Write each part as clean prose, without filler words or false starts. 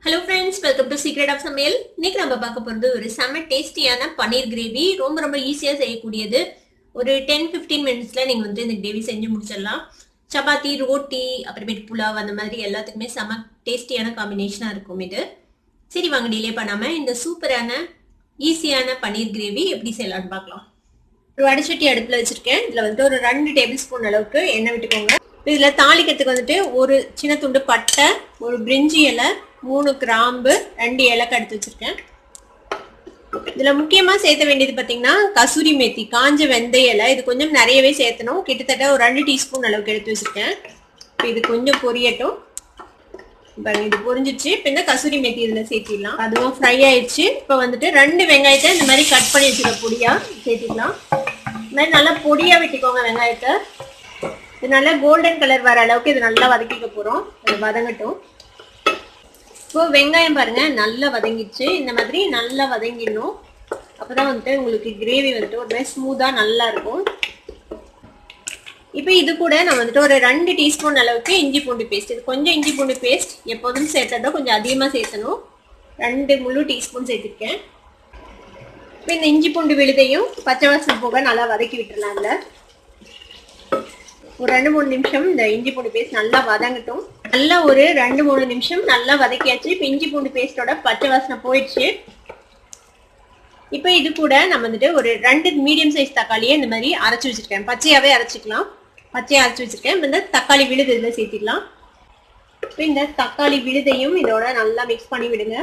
Hello friends, welcome to secret of சமையல். இன்னைக்கு நம்ம பார்க்க போகிறது ஒரு செம்ம டேஸ்டியான பன்னீர் கிரேவி. ரொம்ப ரொம்ப ஈஸியாக செய்யக்கூடியது. ஒரு 10-15 மினிட்ஸில் நீங்கள் வந்து இந்த கிரேவி செஞ்சு முடிச்சிடலாம். சப்பாத்தி, ரோட்டி, அப்புறமேட்டு புலாவ் அந்த மாதிரி எல்லாத்துக்குமே செம்ம டேஸ்டியான காம்பினேஷனாக இருக்கும் இது. சரி, வாங்க டிலே பண்ணாமல் இந்த சூப்பரான ஈஸியான பன்னீர் கிரேவி எப்படி செய்யலாம்னு பார்க்கலாம். ஒரு வடைச்சட்டி அடுப்பில் வச்சுருக்கேன். இதில் வந்துட்டு ஒரு 2 டேபிள் ஸ்பூன் அளவுக்கு எண்ணெய் விட்டுக்கோங்க. இதில் தாளிக்கிறதுக்கு வந்துட்டு ஒரு சின்ன துண்டு பட்டை, ஒரு பிரிஞ்சி இலை, 3 கிராம்பு, 2 ஏலக்காய் எடுத்து வச்சிருக்கேன். இதுல முக்கியமா சேர்த்த வேண்டியது பாத்தீங்கன்னா கசூரி மேத்தி, காஞ்ச வெந்தய இலை. இது கொஞ்சம் நிறையவே சேர்த்தணும். கிட்டத்தட்ட ஒரு 2 டீஸ்பூன் அளவுக்கு எடுத்து வச்சிருக்கேன். இது கொஞ்சம் பொரியட்டும். பாருங்க, இது பொரிஞ்சிச்சு. இப்போ இந்த கசூரி மேத்தி இதுல சேர்த்திடலாம். அதுவும் ஃப்ரை ஆயிடுச்சு. இப்போ வந்துட்டு 2 வெங்காயத்தை இந்த மாதிரி கட் பண்ணி வச்சுக்க பொடியா சேர்த்திக்கலாம். இந்த மாதிரி நல்லா பொடியா வெட்டிக்கோங்க வெங்காயத்தை. இது நல்லா கோல்டன் கலர் வர அளவுக்கு இது நல்லா வதக்கிக்க போறோம். அது வதங்கட்டும். இப்போ வெங்காயம் பாருங்க நல்லா வதங்கிடுச்சு. இந்த மாதிரி நல்லா வதங்கிடணும். அப்பதான் வந்துட்டு உங்களுக்கு கிரேவி வந்துட்டு ஒரு மாதிரி ஸ்மூத்தா நல்லா இருக்கும். இப்போ இது கூட நான் வந்துட்டு ஒரு 2 டீஸ்பூன் அளவுக்கு இஞ்சி பூண்டு பேஸ்ட். இது கொஞ்சம் இஞ்சி பூண்டு பேஸ்ட் எப்போதும் சேர்த்ததோ கொஞ்சம் அதிகமாக சேர்த்தணும். 2 முழு டீஸ்பூன் சேர்த்துருக்கேன். இப்போ இந்த இஞ்சி பூண்டு விழுதையும் பச்சை வாசனை போக நல்லா வதக்கி விட்டுறலாம். அதில் ஒரு 2-3 நிமிஷம் இந்த இஞ்சி பூண்டு பேஸ்ட் நல்லா வதங்கட்டும். நல்லா ஒரு 2-3 நிமிஷம் நல்லா வதக்கியாச்சு. இப்போ இஞ்சி பூண்டு பேஸ்டோட பச்சை வாசனை போயிடுச்சு. இப்போ இது கூட நம்ம வந்துட்டு ஒரு 2 மீடியம் சைஸ் தக்காளியை இந்த மாதிரி அரைச்சி வச்சிருக்கேன். பச்சையாவே அரைச்சிக்கலாம். பச்சையா அரைச்சி வச்சிருக்கேன். இந்த தக்காளி விழுது இதில் சேர்த்திடலாம். இப்போ இந்த தக்காளி விழுதையும் இதோட நல்லா மிக்ஸ் பண்ணி விடுங்க.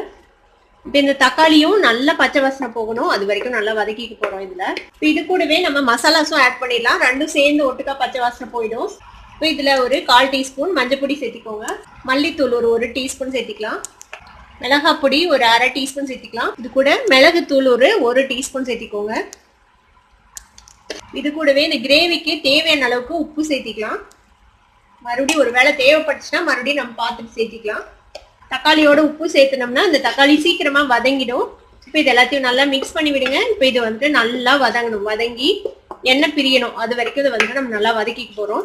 இப்போ இந்த தக்காளியும் நல்லா பச்சை வாசனை போகணும். அது வரைக்கும் நல்லா வதக்கிக்க போறோம் இதுல. இப்போ இது கூடவே நம்ம மசாலாஸும் ஆட் பண்ணிடலாம். 2 சேர்ந்து ஒட்டுக்கா பச்சை வாசனை போயிடும். இப்போ இதுல ஒரு 1/4 டீஸ்பூன் மஞ்சள் பொடி சேர்த்திக்கோங்க. மல்லித்தூள் ஒரு 1 டீஸ்பூன் சேர்த்திக்கலாம். மிளகாய் பொடி ஒரு 1/2 டீஸ்பூன் சேர்த்திக்கலாம். இது கூட மிளகுத்தூள் ஒரு 1 டீஸ்பூன் சேர்த்திக்கோங்க. இது கூடவே இந்த கிரேவிக்கு தேவையான அளவுக்கு உப்பு சேர்த்திக்கலாம். மறுபடியும் ஒரு வேளை தேவைப்பட்டுச்சுன்னா மறுபடியும் நம்ம பார்த்துட்டு சேர்த்திக்கலாம். தக்காளியோட உப்பு சேர்த்துனோம்னா இந்த தக்காளி சீக்கிரமா வதங்கிடும். இப்போ இது எல்லாத்தையும் நல்லா மிக்ஸ் பண்ணி விடுங்க. இப்போ இது வந்துட்டு நல்லா வதங்கணும். வதங்கி எண்ணெய் பிரியணும். அது வரைக்கும் இதை வந்துட்டு நம்ம நல்லா வதக்கிக்க போறோம்.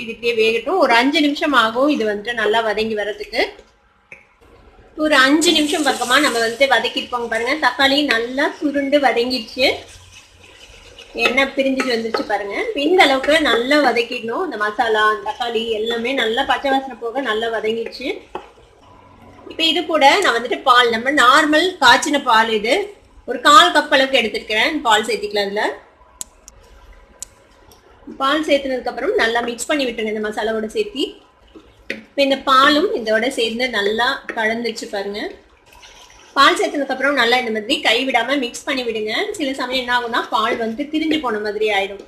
இதுக்கே வேகட்டும். ஒரு 5 நிமிஷம் ஆகும் இது வந்துட்டு நல்லா வதங்கி வர்றதுக்கு. ஒரு 5 நிமிஷம் பக்கமா நம்ம வந்துட்டு வதக்கிருப்போங்க. பாருங்க, தக்காளி நல்லா சுருண்டு வதங்கிடுச்சு. எண்ணெய் பிரிஞ்சுட்டு வந்துருச்சு பாருங்க. இந்த அளவுக்கு நல்லா வதக்கிடணும். இந்த மசாலா, தக்காளி எல்லாமே நல்லா பச்சை வாசனை போக நல்லா வதங்கிடுச்சு. இப்போ இது கூட நான் வந்துட்டு பால், நம்ம நார்மல் காய்ச்சின பால், இது ஒரு 1/4 கப் அளவுக்கு எடுத்துருக்கிறேன். பால் சேர்த்திக்கலாம். இதுல பால் சேர்த்துனதுக்கு அப்புறம் நல்லா மிக்ஸ் பண்ணி விட்டுருங்க இந்த மசாலாவோட சேர்த்தி. இப்போ இந்த பாலும் இதோட சேர்ந்து நல்லா கலந்துச்சு பாருங்க. பால் சேர்த்ததுக்கு அப்புறம் நல்லா இந்த மாதிரி கைவிடாம மிக்ஸ் பண்ணி விடுங்க. சில சமயம் என்ன ஆகும்னா பால் வந்து திரிஞ்சு போன மாதிரி ஆயிடும்.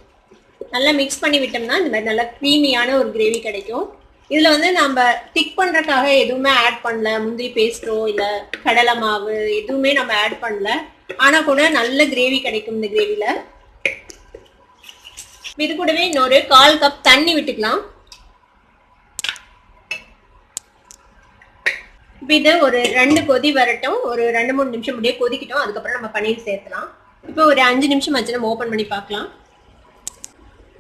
நல்லா மிக்ஸ் பண்ணி விட்டோம்னா இந்த மாதிரி நல்லா க்ரீமியான ஒரு கிரேவி கிடைக்கும். இதுல வந்து நம்ம திக் பண்றதுக்காக எதுவுமே ஆட் பண்ணல. முந்திரி பேஸ்டோ இல்ல கடலை மாவு எதுவுமே நம்ம ஆட் பண்ணல. ஆனா கூட நல்ல கிரேவி கிடைக்கும் இந்த கிரேவில. இது கூடவே இன்னொரு 1/4 கப் தண்ணி விட்டுக்கலாம். இதை ஒரு 2 கொதி வரட்டும். ஒரு 2-3 நிமிஷம் முடியே கொதிக்கிட்டோம். அதுக்கப்புறம் நம்ம பன்னீர் சேர்த்தலாம். இப்போ ஒரு 5 நிமிஷம் ஆச்சு. நம்ம ஓப்பன் பண்ணி பார்க்கலாம்.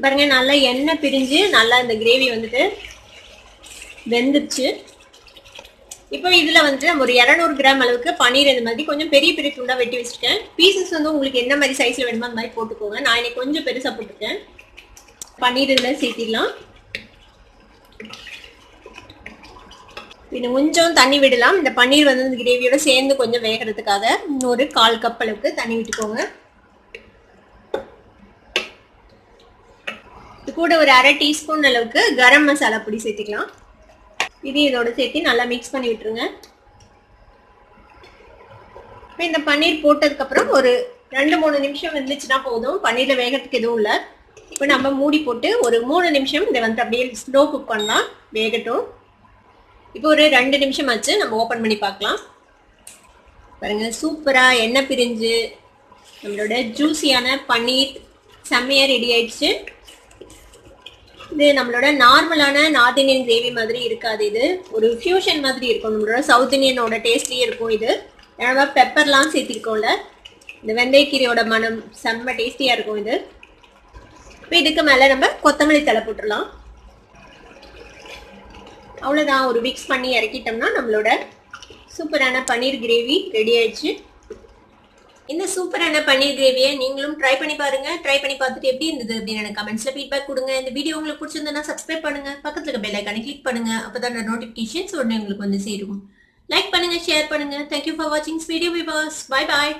பாருங்க, நல்லா எண்ணெய் பிரிஞ்சு நல்லா இந்த கிரேவி வந்துட்டு வெந்துருச்சு. இப்போ இதுல வந்துட்டு நம்ம ஒரு 200 கிராம் அளவுக்கு பன்னீர் இந்த மாதிரி கொஞ்சம் பெரிய பெரிய துண்டா வெட்டி வச்சிருக்கேன். பீசஸ் வந்து உங்களுக்கு என்ன மாதிரி சைஸ்ல வேணுமோ அந்த மாதிரி போட்டுக்கோங்க. நான் இன்னைக்கு கொஞ்சம் பெருசா போட்டுருக்கேன். பன்னீர் இதுல சேர்த்திடலாம். இன்னும் கொஞ்சம் தண்ணி விடலாம். இந்த பன்னீர் வந்து இந்த கிரேவியோட சேர்ந்து கொஞ்சம் வேகிறதுக்காக இன்னொரு 1/4 கப் அளவுக்கு தண்ணி விட்டுக்கோங்க. இது கூட ஒரு 1/2 டீஸ்பூன் அளவுக்கு கரம் மசாலா பொடி சேர்த்துக்கலாம். இது இதோட சேர்த்து நல்லா மிக்ஸ் பண்ணி விட்டுருங்க. இப்போ இந்த பன்னீர் போட்டதுக்கு அப்புறம் ஒரு 2-3 நிமிஷம் இருந்துச்சுன்னா போதும். பன்னீர்ல வேகிறதுக்கு எதுவும் இல்லை. இப்போ நம்ம மூடி போட்டு ஒரு 3 நிமிஷம் இதை வந்து அப்படியே ஸ்லோ குக் பண்ணலாம். வேகட்டும். இப்போ ஒரு 2 நிமிஷம் ஆச்சு. நம்ம ஓப்பன் பண்ணி பார்க்கலாம். பாருங்க, சூப்பரா எண்ணெய் பிரிஞ்சு நம்மளோட ஜூசியான பன்னீர் செம்மையா ரெடி ஆயிடுச்சு. இது நம்மளோட நார்மலான நார்த் இந்தியன் கிரேவி மாதிரி இருக்காது. இது ஒரு ஃபியூஷன் மாதிரி இருக்கும். நம்மளோட சவுத் இந்தியனோட டேஸ்ட்லயே இருக்கும். இது ஏன்னா பெப்பர்லாம் சேர்த்திருக்கோம்ல, இந்த வெந்தயக்கீரையோட மனம் செம்ம டேஸ்டியா இருக்கும் இது. இப்போ இதுக்கு மேல நம்ம கொத்தமல்லி தழை போட்டுடலாம். அவ்வளோதான், ஒரு மிக்ஸ் பண்ணி இறக்கிட்டோம்னா நம்மளோட சூப்பரான பன்னீர் கிரேவி ரெடி ஆயிடுச்சு. இந்த சூப்பரான பன்னீர் கிரேவியை நீங்களும் ட்ரை பண்ணி பாருங்க. ட்ரை பண்ணி பார்த்துட்டு எப்படி இருந்தது அப்படின்னு எனக்கு கமெண்ட்ஸ்ல ஃபீட்பேக் கொடுங்க. இந்த வீடியோ உங்களுக்கு பிடிச்சிருந்ததுன்னா சப்ஸ்கிரைப் பண்ணுங்க, பக்கத்துல இருக்க பெல் ஐகானை கிளிக் பண்ணுங்க. அப்பதான் நோட்டிபிகேஷன்ஸ் உடனே உங்களுக்கு வந்து சேரும். லைக் பண்ணுங்க, ஷேர் பண்ணுங்க. தேங்க்யூ ஃபார் வாட்சிங் வீடியோ வியூவர்ஸ். Bye bye.